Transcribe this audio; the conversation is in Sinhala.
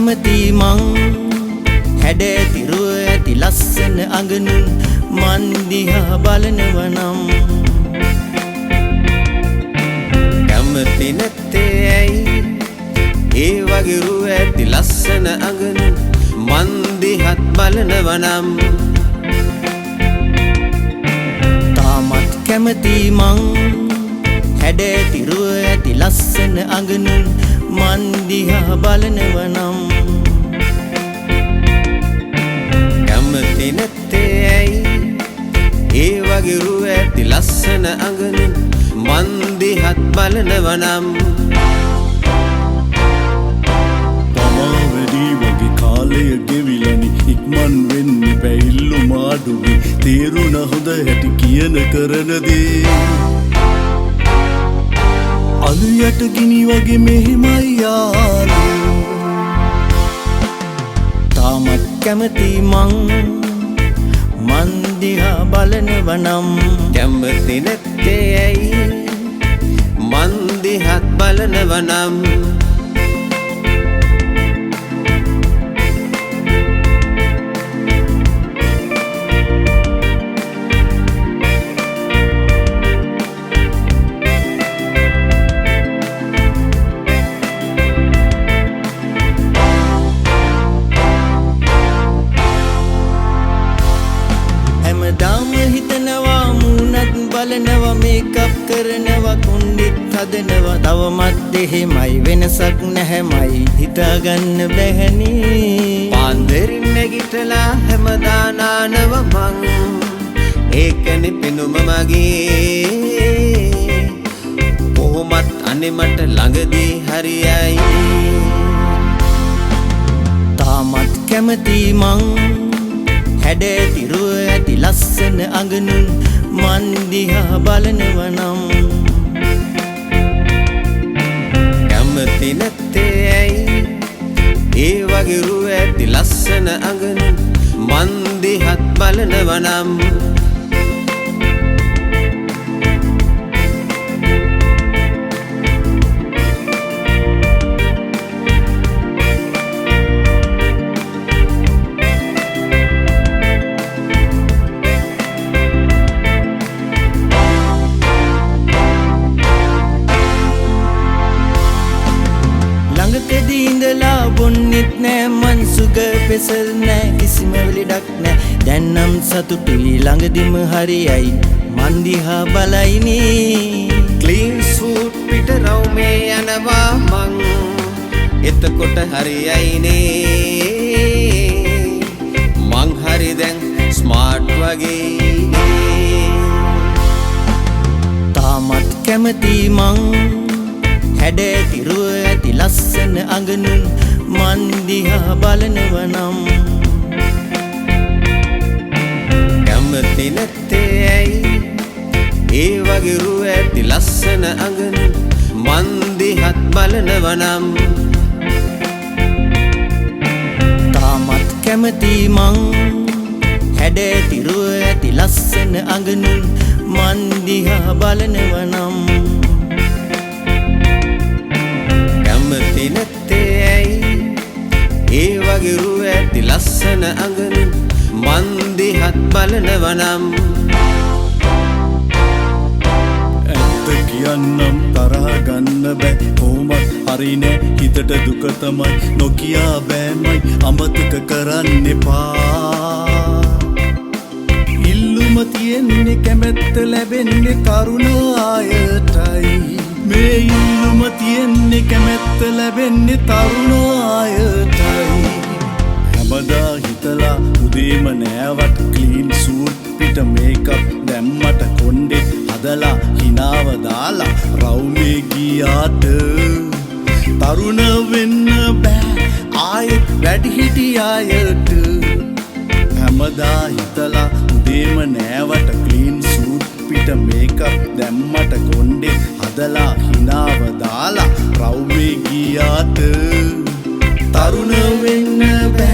කැමති මං හැඩ තිරුව ඇති ලස්සන අඟනුන් මන් දිහා බලනවනම් කැමති නැත්තේ ඇයි ඒ වගේ රුව ඇති ලස්සන අඟනුන් මන් දිහත් බලනවනම් තාමත් කැමති මං හැඩ තිරුව ඇති ලස්සන අඟනුන් මන් දිහා බලනවනම් කැමති නැත්තේ ඇයි ඒ වගේ රුව ඇති ලස්සන අඟනුන් මන් දිහත් බලනවනම් තමා වැඩි වගේ කාලය ගෙවිලනි ඉක්මන් වෙන්නේ පැයිල්ලු මාඩුවේ තේරුණ හොඳ හැටි කියන කරන දේ අලුයට ගිනි වගේ මෙහෙමයි යාලේ තාමත් කැමති මං මන් දිහා බලනවනම් කැමති නැත්තේ ඇයි මන් දිහත් බලනවනම් හැමදාම හිතනවා මූණත් බලනවා මේකප් කරනවා කුණ්ඩෙත් හදනවා තවමත් එහෙමයි වෙනසක් නැහැමයි හිතාගන්න බැහැනේ පාන්දරින් නැගිටලා හැමදා නානව මං ඒකනේ පෙනුම මගේ කොහොමත් අනේ මට ළඟදී හරියයි තාමත් කැමති මං හැඩ තිරුව ඇති ලස්සන අඟනුන් මන් දිහා බලනවනම් කැමති නැත්තේ ඇයි ඒ වගේ රුව ඇති ලස්සන අඟනුන් මන් දිහත් බලනවනම් ළඟකදී ඉඳලා බොන්නෙත් නෑ මං සුගර් පෙසල් නෑ කිසිම වෙලෙඩක් නෑ දැන් නම් සතුටුයි ළඟදිම හරියයි මන් දිහා බලයිනේ ක්ලීන් සූට් පිට රවුමේ යනවා මං එතකොට හරියයිනේ මං හරි දැන් ස්මාර්ට් වගේ තාමත් කැමති මං හැඩ තිරුව ඇති ලස්සන අඟනුන් මන් දිහා බලනවනම් කැමති නැත්තේ ඇයි ඒ වගේ රුව ඇති ලස්සන අඟනුන් මන් දිහත් බලනවනම් තාමත් කැමති මං හැඩ තිරුව ඇති ලස්සන අඟනුන් මන් දිහා බලනවනම් කැමති නැත්තේ ඇයි ඒ වගේ රුව ඇති ලස්සන අඟනුන් මන් දිහත් බලනවනම් ඇත්ත කියන්නම් තරහ ගන්න බෑ කොහොමත් හරි නෑ හිතට දුක තමයි නොකියා බෑමයි අමතක කරන්න එපා ඉල්ලුම තියෙන්නේ කැමැත්ත ලැබෙන්නේ කරුණ ආයතයි මේ ඉල්ලුම තියෙන්නේ කැමැත්ත ලැබෙන්නේ තරුණ ආයතයි හැමදා හිතලා උදේම නෑවට ක්ලීන් සූට් පිට මේකප් දැම්මට කොණ්ඩෙත් හදලා හිනාව දාලා රවුමේ ගියාට තරුණ වෙන්න බෑ ආයෙත් වැඩිහිටි ආයට හැමදා හිතලා උදේම නෑවට ක්ලීන් සූට් පිට මේකප් දැම්මට කොණ්ඩෙත් හදලා හිනාව දාලා රවුමේ ගියාට තරුණ වෙන්න බෑ